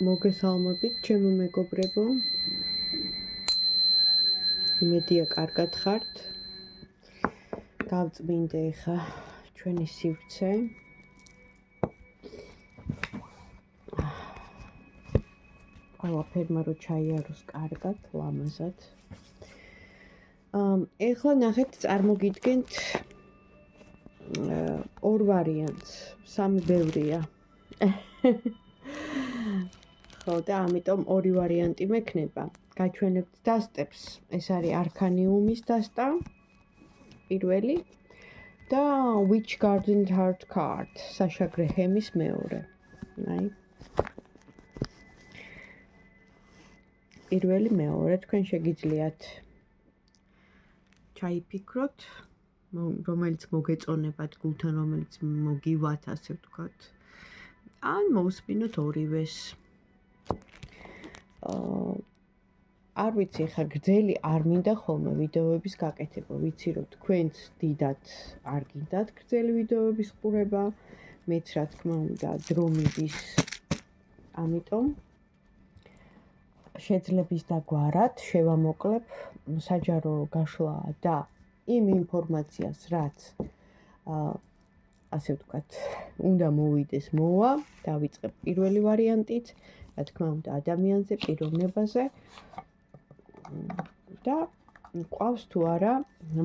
მოგესალმებით, ჩემო მეგობრებო. იმედია კარგად ხართ. გავწმინდე ხა ჩვენი სივრცე. ყველაფერმა რო ჩაიაროს კარგად, ლამაზად. ეხლა ნახეთ, წარმოგიდგენთ ორ ვარიანტს, სამი ბევრია. ხო და ამიტომ ორი ვარიანტი მექნება. გაჩვენებთ დასტებს. ეს არის არქანიუმის დასტა პირველი და Witch Garden Heart card, საშა გრეჰემის მეორე. აი. პირველი მეორე თქვენ შეგიძლიათ ჩაიფიქროთ, რომელიც მოგეწონებათ გულთან, რომელიც მოგივათ, ასე ვთქვათ. ან მოусმინოთ ორივეს. არ ვიცი, ხა გრძელი არ მინდა ხოლმე ვიდეოების გაკეთება. ვიცი, რომ თქვენც დიდად არ გინდათ გრძელი ვიდეოების ყურება, მეც რა თქმა უნდა დრო მიდის. ამიტომ შეძლების დაგვარად შევამოკლებ საჯარო გაშლა და იმ ინფორმაციას, რაც ასე ვთქვათ, უნდა მოვიდეს მოვა, დავიწყებ პირველი ვარიანტით, რა თქმა უნდა ადამიანზე, პიროვნებაზე და ყავს თუ არა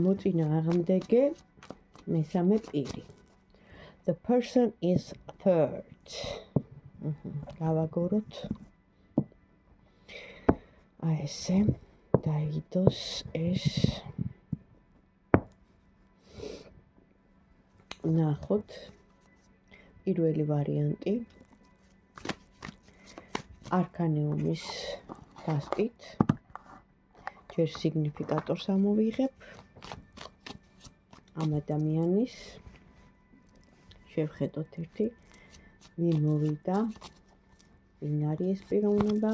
მოწინააღმდეგე მესამე პირი. The person is third. გავაგოროთ. აი ესე დაიდოს ეს. ნახოთ პირველი ვარიანტი არქანიუმის დასტით. ჯერ სიგნიფიკატორს ამოვიღებ ამ ადამიანის. შევხედოთ ერთი ვინ მოვიდა, ვინ არის ეს პიროვნება.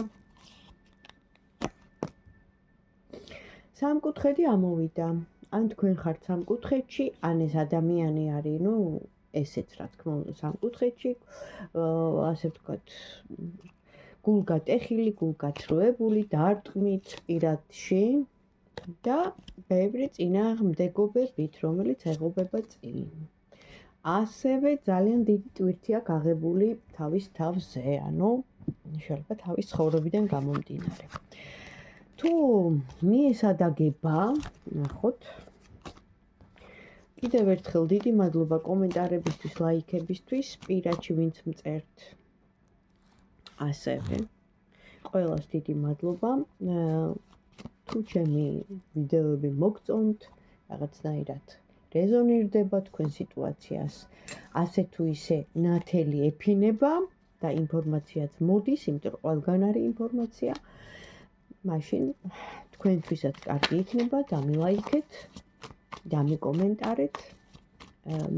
სამკუთხედი ამოვიდა. ან თქვენ ხართ სამკუთხედში, ან ეს ადამიანი არის, ესეც რა თქმა უნდა სამკუთხედში, ასე ვთქვათ, გულგატეხილი, გულგათროებული, დარტყმით პირადში და ბევრი წინააღმდეგობებით, რომელიც ეღობება წინ. ასევე ძალიან დიდი ტვირთი აქვს აღებული თავის თავზე, შეიძლება თავის ცხოვრებიდან გამომდინარე. თუ მიესადაგება, ნახოთ. კიდევ ერთხელ დიდი მადლობა კომენტარებისთვის, ლაიქებისთვის, პირადში ვინც მწერთ. ასევე ყველას დიდი მადლობა. თუ ჩემი ვიდეოები მოგწონთ, რაღაცნაირად რეზონირდება თქვენ სიტუაციას, ასე თუ ისე ნათელი ეფინება და ინფორმაციაც მოდის, იმიტომ რომ ყველგან არის ინფორმაცია. მაშინ თქვენთვისაც კარგი იქნება, დამილაიქეთ, დამიკომენტარეთ,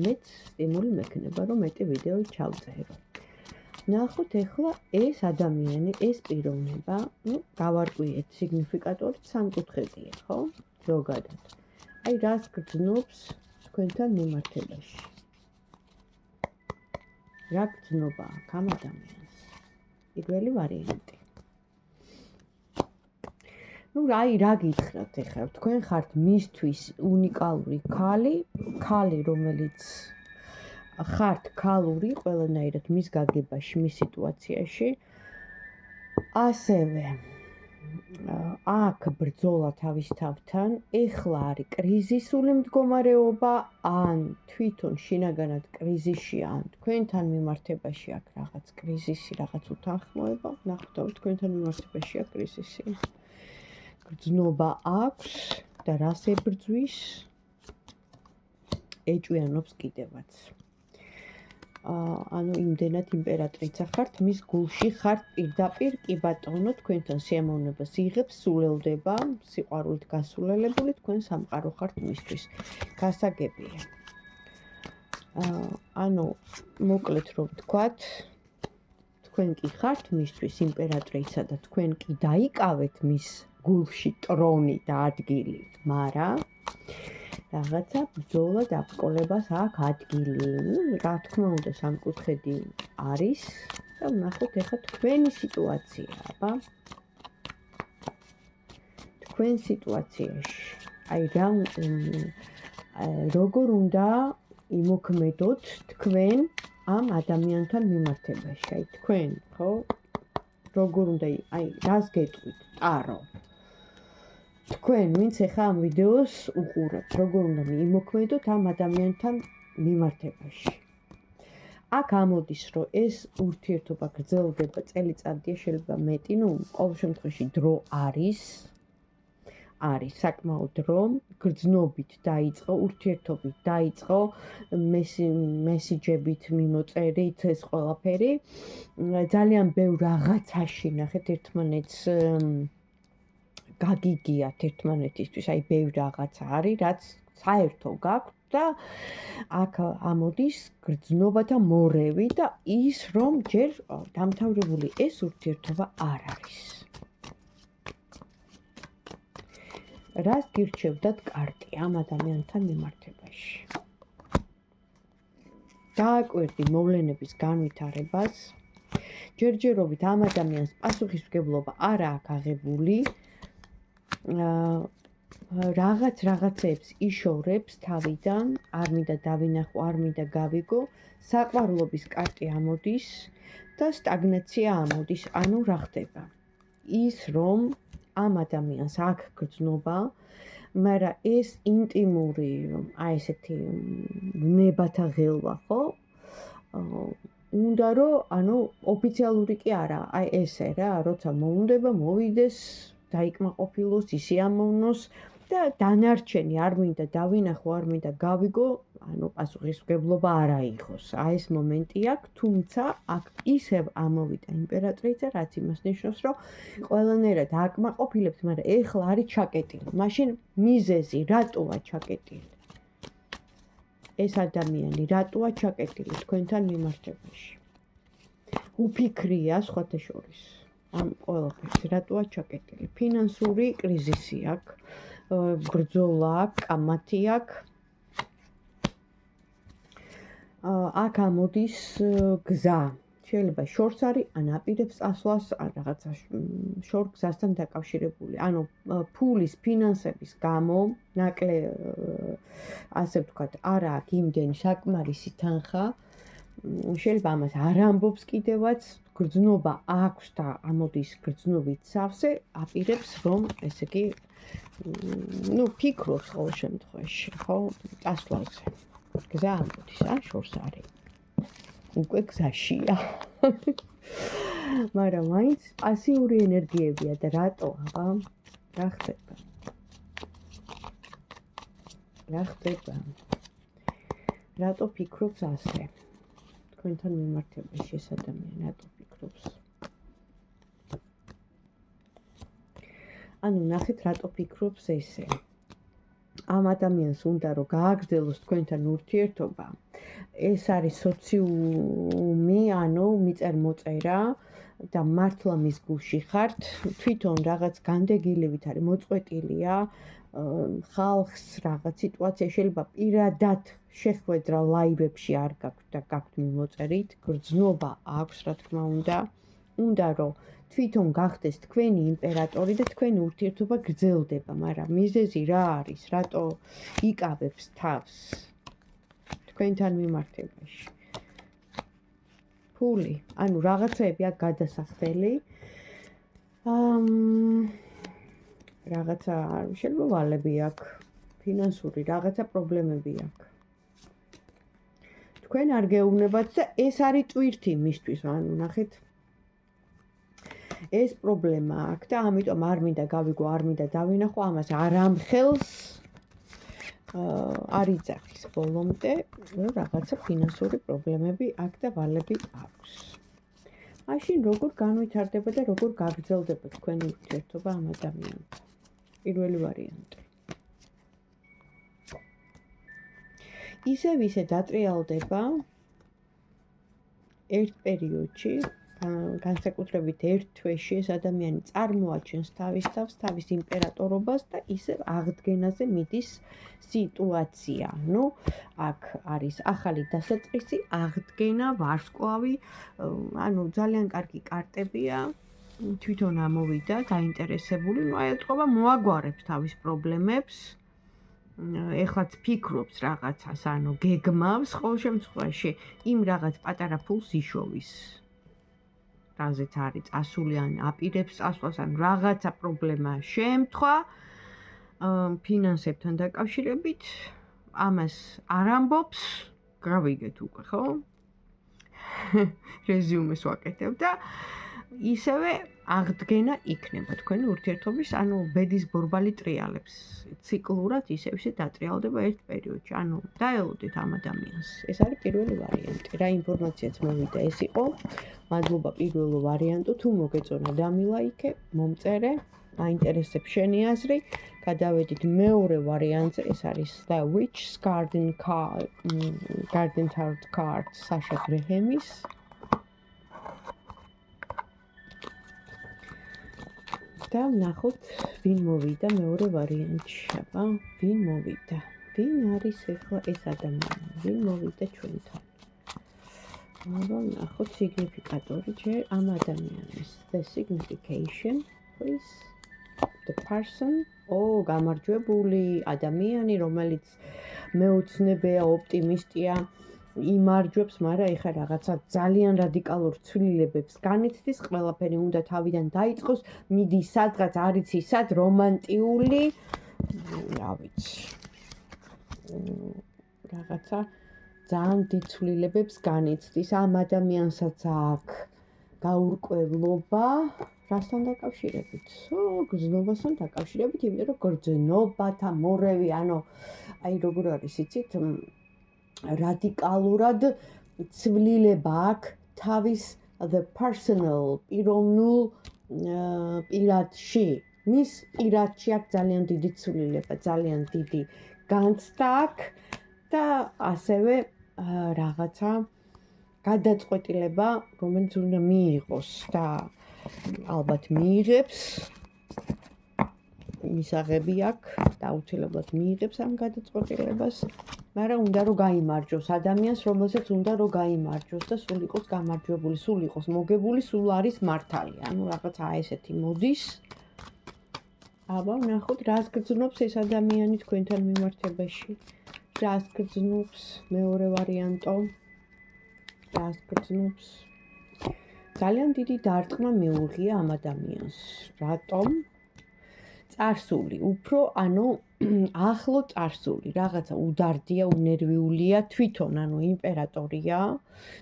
მეც სტიმული მექნება, რომ მეტი ვიდეო ჩავწერო. ნახოთ ახლა ეს ადამიანი, ეს პიროვნება, გავარკვიეთ სიგნიფიკატორით სამკუთხედია, ხო? ზოგადად. აი რას გრძნობს თქვენთან მიმართებაში. რა გრძნობა აქვს ამ ადამიანს? პირველი ვარიანტი. რა გითხრათ ახლა? თქვენ ხართ მისთვის უნიკალური ქალი, რომელიც ხართ ქალური ყველანაირად მის გაგებაში, მის სიტუაციაში. ასევე აქ ბრძოლა თავის თავთან, ეხლა არის კრიზისული მდგომარეობა, ან თვითონ შინაგანად კრიზისშია, ან თქვენთან მიმართებაში აქვს რაღაც კრიზისი, რაღაც უთანხმოება. ნახოთ, თქვენთან მიმართებაში აქვს კრიზისი. გრძნობა აქვს და რას ებრძვის? ეჭვიანობს კიდევაც. იმდენად იმპერატრიცა ხართ, მის გულში ხართ პირდაპირ, კი ბატონო, თქვენთან სიამოვნებას იღებს, სულელდება, სიყვარულით გასულელებული, თქვენ სამყარო ხართ მისთვის. გასაგებია. მოკლედ რომ ვთქვათ, თქვენ კი ხართ მისთვის იმპერატრიცა და თქვენ კი დაიკავეთ მის გულში ტრონი და ადგილი, მაგრამ რაღაცა ბრძოლა დაბრკოლებას აქვს ადგილი. რა თქმა უნდა, სამკუთხედი არის და ვნახოთ ეხლა თქვენი სიტუაცია, აბა. თქვენ სიტუაციაში. აი რა როგორ უნდა იმოქმედოთ თქვენ ამ ადამიანთან მიმართებაში? აი თქვენ, ხო? როგორ უნდა აი რას გეტყვით? ტარო. თქვენ ვინც ეხლა ამ ვიდეოს უყურებთ, როგორ უნდა იმოქმედოთ ამ ადამიანთან მიმართებაში? აქ ამოდის, რომ ეს ურთიერთობა გრძელდება წელიწადია, შეიძლება მეტი, ყოველ შემთხვევაში დრო არის საკმაოდ დრო, გრძნობით დაიწყო, ურთიერთობით დაიწყო, მესიჯებით მიმოწერით ეს ყველაფერი. ძალიან ბევრ რაღაცაში ნახეთ ერთმანეთს გაგიგიათ ერთმანეთისთვის, აი ბევრ რაღაცა არის, რაც საერთო გაქვთ და აქ ამოდის გრძნობათა მორევი და ის, რომ ჯერ დამთავრებული ეს ურთიერთობა არ არის. რას გირჩევდათ კარტი ამ ადამიანთან მიმართებაში? დააკვირდი მოვლენების განვითარებას, ჯერჯერობით ამ ადამიანს პასუხისმგებლობა არ აქვს აღებული, რაღაცეებს იშორებს თავიდან, არ მინდა დავინახო, არ მინდა გავიგო, საყვარლობის კარტი ამოდის და სტაგნაცია ამოდის, ანუ რა ხდება? ის რომ ამ ადამიანს აქვს გრძნობა, მაგრამ ეს ინტიმური, აი ესეთი ვნებათა ღელვა, ხო? უნდა რომ, ანუ ოფიციალური კი არა, აი ესე რა, როცა მოუნდება, მოვიდეს, დაიკმაყოფილოს, ისიამოვნოს და დანარჩენი არ მინდა დავინახო, არ მინდა გავიგო, ანუ პასუხისმგებლობა არ აიღოს. აი ეს მომენტი აქვს, თუმცა აქ ისევ ამოვიდა იმპერატრიცა, რაც იმას ნიშნავს, რომ ყველანაირად აკმაყოფილებთ, მაგრამ ეხლა არის ჩაკეტილი. მაშინ მიზეზი რატოა ჩაკეტილი? ეს ადამიანი რატოა ჩაკეტილი თქვენთან მიმართებაში? უფიქრია სხვათა შორის ამ ყველაფერს, რატოა ჩაკეტილი? ფინანსური კრიზისი აქვს, ბრძოლა აქვს, კამათი აქვს. აქ ამოდის გზა. შეიძლება შორს არის, ან აპირებს წასვლას, ან რაღაცა შორ გზასთან დაკავშირებული. ანუ ფულის, ფინანსების გამო, ასე ვთქვათ, არ აქვს იმდენი საკმარისი თანხა. შეიძლება ამას არ ამბობს კიდევაც, გრძნობა აქვს და ამოდის გრძნობით სავსე, აპირებს რომ, ესე იგი, ფიქრობს ყოველ შემთხვევაში, ხო, წასვლაზე. გზა ამოდის, შორს არის. უკვე გზაშია. მაგრამ მაინც პასიური ენერგიებია და რატო, აბა? რა ხდება? რა ხდება? რატო ფიქრობს ასე? თქვენთან მიმართებაში ეს ადამიანი რატო ფიქრობს? ანუ ნახეთ რატო ფიქრობს ესე. ამ ადამიანს უნდა რომ გააგრძელოს თქვენთან ურთიერთობა. ეს არის სოციუმი, ანუ მიწერ-მოწერა და მართლა მის გულში ხართ, თვითონ რაღაც განდეგილებით არის მოწყვეტილია, ხალხს რაღაც სიტუაცია შეიძლება პირადად შეხვედრა ლაივებში არ გაქვთ და გაქვთ მიმოწერით, გრძნობა აქვს რა თქმა უნდა რომ თვითონ გახდეს თქვენი იმპერატორი და თქვენი ურთიერთობა გრძელდება, მაგრამ მიზეზი რა არის? რატო იკავებს თავს თქვენთან მიმართებაში? ფული, ანუ რაღაცეები აქვს გადასახდელი. რაღაცა შეიძლება ვალები აქვს, ფინანსური რაღაცა პრობლემები აქვს. თქვენ არ გეუბნებათ და ეს არის ტვირთი მისთვის, ანუ ნახეთ ეს პრობლემა აქვს და ამიტომ არ მინდა გავიგო, არ მინდა დავინახო, ამას არ ამხელს, არ იძახის ბოლომდე, რაღაცა ფინანსური პრობლემები აქვს და ვალები აქვს. მაშინ როგორ განვითარდება და როგორ გაგრძელდება თქვენი ურთიერთობა ამ ადამიანთან? პირველი ვარიანტი. ისევ ისე დატრიალდება ერთ პერიოდში, განსაკუთრებით ერთ თვეში ეს ადამიანი წარმოაჩენს თავის თავს, თავის იმპერატორობას და ისევ აღდგენაზე მიდის სიტუაცია. ნუ აქ არის ახალი დასაწყისი, აღდგენა, ვარსკვლავი, ანუ ძალიან კარგი კარტებია. თვითონ ამოვიდა, დაინტერესებული, ნუ აი ეთქობა მოაგვარებს თავის პრობლემებს. ეხლაც ფიქრობს რაღაცას, ანუ გეგმავს ყოველ შემთხვევაში იმ რაღაც პატარა ფულს იშოვის. რაზეც არის წასული ან აპირებს წასვლას, ან რაღაცა პრობლემა შეემთხვა ფინანსებთან დაკავშირებით, ამას არ ამბობს, გავიგეთ უკვე, ხო? რეზიუმეს ვაკეთებ და ისევე აღდგენა იქნება თქვენი ურთიერთობის, ანუ ბედის ბორბალი ტრიალებს. ციკლურად ისევ დატრიალდება ერთ პერიოდში. ანუ დაელოდეთ ამ ადამიანს. ეს არის პირველი ვარიანტი. რა ინფორმაციაც მოვიდა, ეს იყო. მადლობა პირველო ვარიანტო, თუ მოგეწონა დამილაიქე, მომწერე, მაინტერესებს შენი აზრი. გადავედით მეორე ვარიანტზე, ეს არის The Witch's Garden Tarot card საშა გრეჰემის. და ვნახოთ, ვინ მოვიდა მეორე ვარიანტში. აბა, ვინ მოვიდა? ვინ არის ახლა ეს ადამიანი? ვინ მოვიდა ჩვენთან? აბა, ვნახოთ სიგნიფიკატორი ჯერ ამ ადამიანის. The signification, please. The person. გამარჯვებული ადამიანი, რომელიც მეოცნებია, ოპტიმისტია, იმარჯვებს, მაგრამ ეხლა რაღაცა ძალიან რადიკალურ ცვლილებებს განიცდის, ყველაფერი უნდა თავიდან დაიწყოს, მიდის სადღაც, არ იცი სად, რომანტიული, რა ვიცი. რაღაცა ძალიან დიდ ცვლილებებს განიცდის, ამ ადამიანსაც აქვს გაურკვევლობა, რასთან დაკავშირებით? გრძნობასთან დაკავშირებით, იმიტომ რომ გრძნობათა მორევი, ანუ აი როგორ არის, იცით, რადიკალურად ცვლილება აქვს თავის the personal პიროვნულ პირადში. მის პირადში აქვს ძალიან დიდი ცვლილება, ძალიან დიდი განცდა აქვს და ასევე რაღაცა გადაწყვეტილება, რომელიც უნდა მიიღოს და ალბათ მიიღებს. მისაღები აქვს და აუცილებლად მიიღებს ამ გადაწყვეტილებას. მაგრამ უნდა რომ გაიმარჯვოს ადამიანს, რომელსაც უნდა რომ გაიმარჯვოს და სულ იყოს გამარჯვებული, სულ იყოს მოგებული, სულ არის მართალი. ანუ რაღაცა ესეთი მოდის. აბა, ვნახოთ, რას გრძნობს ეს ადამიანი თქვენთან მიმართებაში. რას გრძნობს მეორე ვარიანტო? რას გრძნობს? ძალიან დიდი დარტყმა მეუღია ამ ადამიანს. რატომ? წარსული, უფრო, ანუ ახლო წარსული, რაღაცა უდარდია, უნერვიულია თვითონ, ანუ იმპერატორია.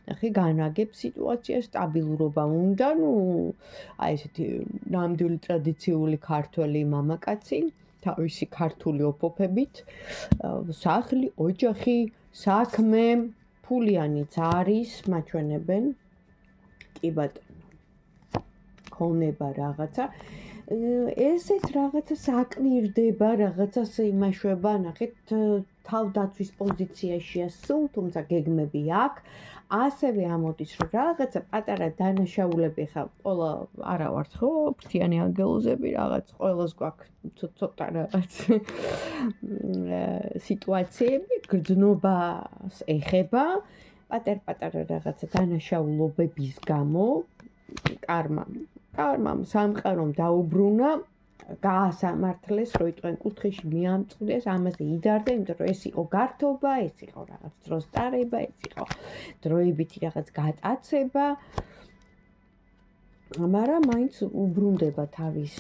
ნახე, განაგებს სიტუაციას, სტაბილურობა უნდა, აი ესეთი ნამდვილი ტრადიციული ქართველი მამაკაცი, თავისი ქართული ოფოფებით, სახლი, ოჯახი, საქმე, ფულიანიც არის, მაჩვენებენ. კი ბატონო. ქონება რაღაცა. ესეც რაღაცა საკვირდება, რაღაცას იმაშვება, ნახეთ, თავდაცვის პოზიციაშია სულ, თუმცა გეგმები აქვს. ასევე ამოდის, რომ რაღაცა პატარა დანაშაულები ხა ყველა არა ვართ, ხო? ფრთიანი ანგელოზები რაღაც ყველას გვაქვს ცოტა რაღაც სიტუაციები, გრძნობას ეხება, პატარ-პატარა რაღაცა დანაშაულობების გამო კარმამ სამყარომ დაუბრუნა, გაასამართლეს, რომ იტყვენ კუთხეში მიამწყდეს, ამაზე იდარდა, იმიტომ რომ ეს იყო გართობა, ეს იყო რაღაც დროს ტარება, ეს იყო დროებითი რაღაც გატაცება. მაგრამ მაინც უბრუნდება თავის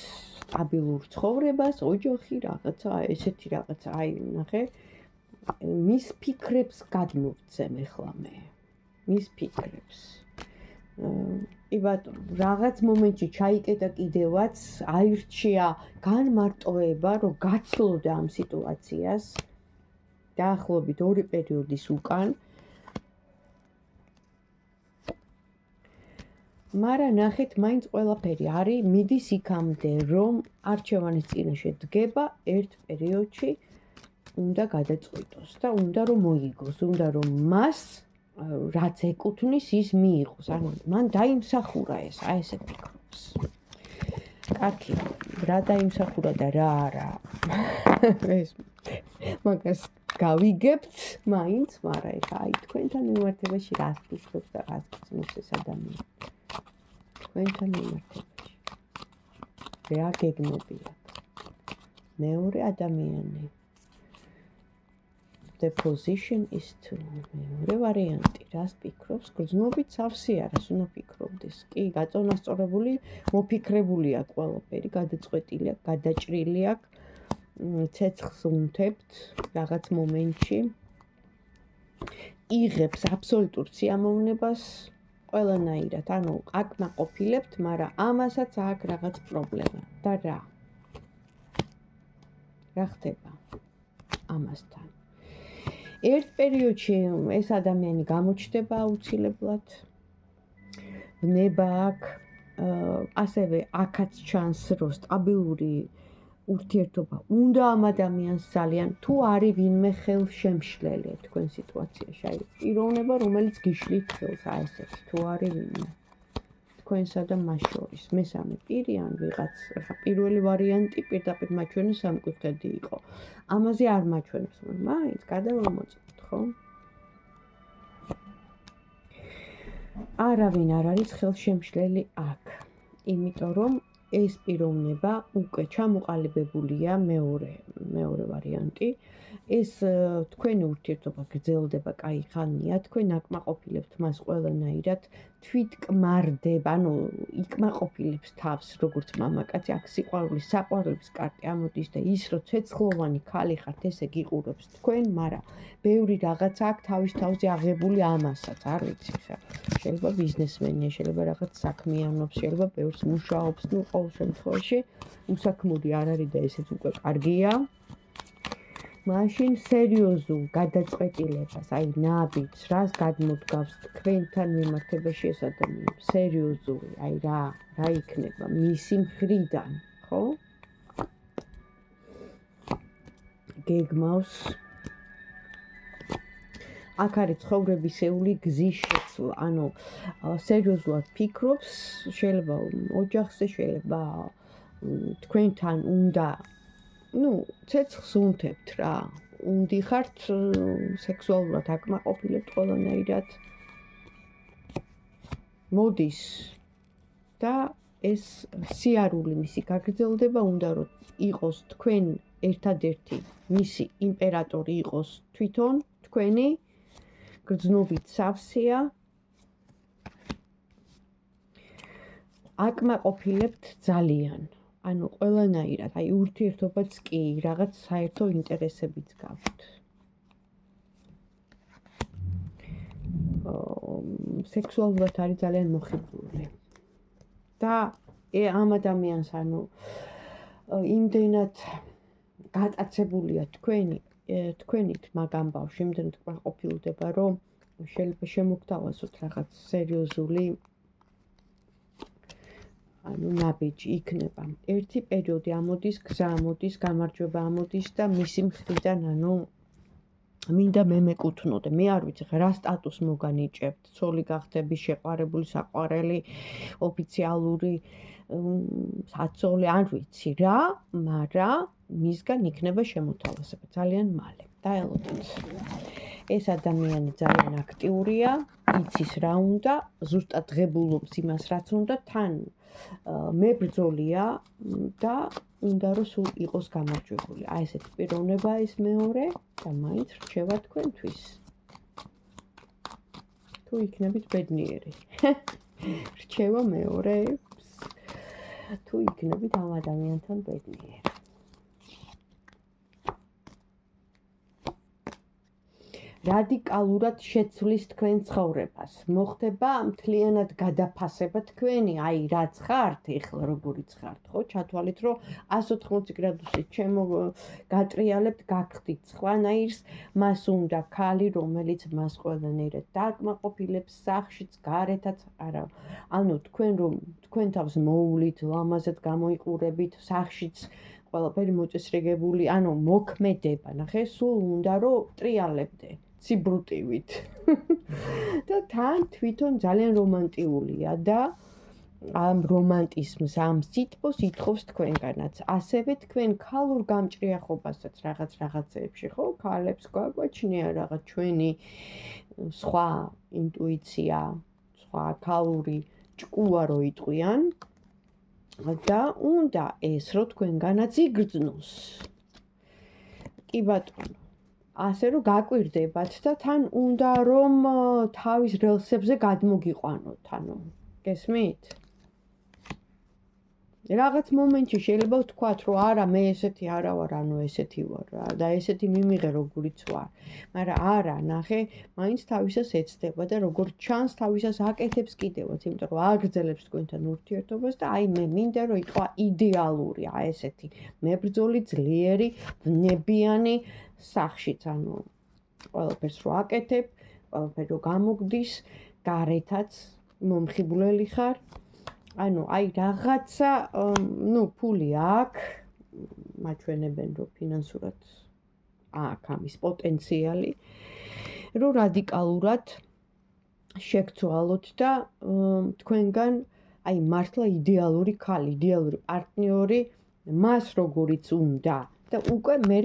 სტაბილურ ცხოვრებას, ოჯახი, რაღაცა, ესეთი რაღაცა, აი, ნახე, მის ფიქრებს გადმოვცემ ახლა მე. მის ფიქრებს. კი ბატონო, რაღაც მომენტში ჩაიკეტა კიდევაც, აირჩია განმარტოება, რომ გაცლოდა ამ სიტუაციას, დაახლოებით 2 პერიოდის უკან. მაგრამ ნახეთ, მაინც ყველაფერი არის, მიდის იქამდე, რომ არჩევანის წინაშე დგება ერთ პერიოდში, უნდა გადაწყვიტოს და უნდა რომ მოიგოს, უნდა რომ მას რაც ეკუთვნის ის მიიღოს. ანუ მან დაიმსახურა ეს, აი ესე ფიქრობს. კარგი, რა დაიმსახურა და რა არა. ეს მაგას გავიგებთ მაინც, მაგრამ ეხა აი თქვენთან მიმართებაში რას ფიქრობს და რას გწმობს ეს ადამიანი. თქვენთან მიმართებაში. რა გეგმებია. მეორე ადამიანი. The position is to მეორე ვარიანტი, რას ფიქრობს? გრძნობით სავსე არას უნდა ფიქრობდეს. კი, გაწონასწორებული, მოფიქრებულია ყველაფერი, გადაწყვეტილი აქვს, გადაჭრილი აქვს. ცეცხლს უნთებთ რაღაც მომენტში. იღებს აბსოლუტურ სიამოვნებას ყველანაირად. ანუ აკმაყოფილებთ, მაგრამ ამასაც აქვს რაღაც პრობლემა. და რა? რა ხდება ამასთან? ერთ პერიოდში ეს ადამიანი გამოჩნდება აუცილებლად. ბნება აქვს, ასევე აქაც ჩანს, რომ სტაბილური ურთიერთობა უნდა ამ ადამიანს ძალიან, თუ არის ვინმე ხელშემშლელი თქვენ სიტუაციაში. აი, პიროვნება, რომელიც გიშლით ხელს, აი ესეთი, თუ არის ვინმე. თქვენსა და მას შორის. მესამე პირი ან ვიღაც, ახლა პირველი ვარიანტი პირდაპირ მაჩვენებს სამკუთხედი იყო. ამაზე არ მაჩვენებს, მაინც გადავამოწმოთ, ხო? არავინ არ არის ხელშემშლელი აქ. იმიტომ რომ ეს პიროვნება უკვე ჩამოყალიბებულია მეორე ვარიანტი. ეს თქვენი ურთიერთობა გრძელდება კაი ხანია, თქვენ აკმაყოფილებთ მას ყველანაირად, თვითკმარდება, ანუ იკმაყოფილებს თავს, როგორც მამაკაცი, აქ სიყვარულის, საყვარლის კარტი ამოდის და ის, რომ ცეცხლოვანი ქალი ხართ, ესე გიყურებს თქვენ, მაგრამ ბევრი რაღაც აქვს თავის თავზე აღებული ამასაც, არ ვიცი ხა. შეიძლება ბიზნესმენია, შეიძლება რაღაც საქმიანობს, შეიძლება ბევრს მუშაობს, ну, ყოველ შემთხვევაში უსაქმური არ არის და ესეც უკვე კარგია. მაშინ სერიოზულ გადაწყვეტილებას, აი ნაბიჯს, რას გადმოდგავს თქვენთან მიმართებაში ეს ადამიანი, სერიოზული, აი რა იქნება მისი მხრიდან, ხო? გეგმავს აქ არის ცხოვრებისეული გზის შეცვლა, ანუ სერიოზულად ფიქრობს, შეიძლება ოჯახზე, შეიძლება თქვენთან უნდა ცეცხლს უნთებთ რა, უნდიხართ სექსუალურად აკმაყოფილებთ ყველანაირად. მოდის და ეს სიარული მისი გაგრძელდება, უნდა რომ იყოს თქვენ ერთადერთი მისი იმპერატორი იყოს თვითონ თქვენი, გრძნობით სავსეა. აკმაყოფილებთ ძალიან. ანუ ყველანაირად, აი ურთიერთობაც კი, რაღაც საერთო ინტერესებიც გაქვთ. სექსუალურად არის ძალიან მოხიბლული. და ამ ადამიანს, ანუ იმდენად გატაცებულია თქვენით მაგ ამბავში, იმდენად ყოფილდება, რომ შეიძლება შემოგთავაზოთ რაღაც სერიოზული ანუ ნაბიჯი იქნება. ერთი პერიოდი ამოდის, გზა ამოდის, გამარჯვება ამოდის და მისი მხრიდან, ანუ მინდა მე მეკუთვნოდე. მე არ ვიცი რა სტატუს მოგანიჭებთ, ცოლი გახდები, შეყვარებული, საყვარელი, ოფიციალური საცოლე, არ ვიცი რა, მაგრამ მისგან იქნება შემოთავაზება ძალიან მალე. დაელოდეთ. ეს ადამიანი ძალიან აქტიურია, იცის რა უნდა, ზუსტად ღებულობს იმას, რაც უნდა, თან მებრძოლია და უნდა რომ სულ იყოს გამარჯვებული. აი ესეთი პიროვნებაა ეს მეორე და მაინც რჩება თქვენთვის. თუ იქნებით ბედნიერი. რჩება მეორე. თუ იქნებით ამ ადამიანთან ბედნიერი. რადიკალურად შეცვლის თქვენ ცხოვრებას. მოხდება მთლიანად გადაფასება თქვენი, აი რაც ხართ, ეხლა როგორიც ხართ, ხო? ჩათვალეთ, რომ 180 გრადუსით ჩემო გატრიალებთ, გაგხდით სხვანაირს, მას უნდა ქალი, რომელიც მას ყველანაირად დააკმაყოფილებს, სახლშიც, გარეთაც, არა. ანუ თქვენ თავს მოუვლით, ლამაზად გამოიყურებით, სახლშიც ყველაფერი მოწესრიგებული, ანუ მოქმედება, ნახე, სულ უნდა რომ ტრიალებდე. ციბრუტივით. და თან თვითონ ძალიან რომანტიულია და ამ რომანტიზმს, ამ სითბოს ითხოვს თქვენგანაც. ასევე თქვენ ქალურ გამჭრიახობასაც რაღაცეებში, ხო? ქალებს გვაგვაჩნია რაღაც ჩვენი სხვა ინტუიცია, სხვა ქალური ჭკუა რო იტყვიან და უნდა ეს რო თქვენგანაც იგრძნოს. კი ბატონო. ასე რომ გაკვირდებათ და თან უნდა რომ თავის რელსებზე გადმოგიყვანოთ, ანუ გესმით? რაღაც მომენტში შეიძლება ვთქვათ, რომ არა, მე ესეთი არა ვარ, ანუ ესეთი ვარ და ესეთი მიმიღე როგორიც ვარ. მაგრამ არა, ნახე, მაინც თავისას ეცდება და როგორც ჩანს, თავისას აკეთებს კიდევაც, იმიტომ რომ აგრძელებს თქვენთან ურთიერთობას და აი მე მინდა რომ იყო იდეალური, აი ესეთი მებრძოლი, ძლიერი, ვნებიანი სახშიც, ანუ ყველაფერს რო აკეთებ, ყველაფერი რო გამოგდის, გარეთაც მომხიბვლელი ხარ. ანუ აი რაღაცა, ფული აქვს, მაჩვენებენ რომ ფინანსურად აქვს ამის პოტენციალი, რომ რადიკალურად შეგცვალოთ და თქვენგან აი მართლა იდეალური ქალი, იდეალური პარტნიორი, მას როგორიც უნდა და უკვე მე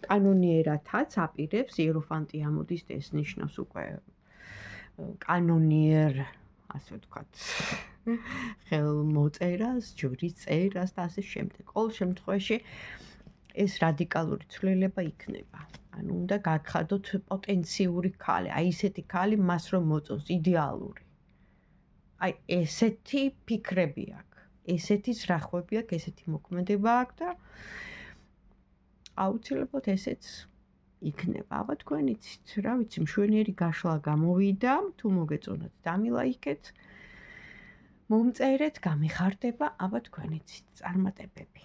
კანონიერათაც აპირებს იეროფანტი ამოდის და ეს ნიშნავს უკვე კანონიერ, ასე ვთქვათ, ხელმოწერას, ჯვრის წერას და ასე შემდეგ. ყოველ შემთხვევაში ეს რადიკალური ცვლილება იქნება. ანუ უნდა გაგხადოთ პოტენციური ქალი, აი ესეთი ქალი მას რომ მოწონს, იდეალური. აი ესეთი ფიქრები აქვს, ესეთი ზრახვები აქვს, ესეთი მოქმედება აქვს და აუცილებლად ესეც იქნება. აბა თქვენ იცით, რა ვიცი, მშვენიერი გაშლა გამოვიდა, თუ მოგეწონათ დამილაიქეთ, მომწერეთ, გამიხარდება, აბა თქვენ იცით, წარმატებები.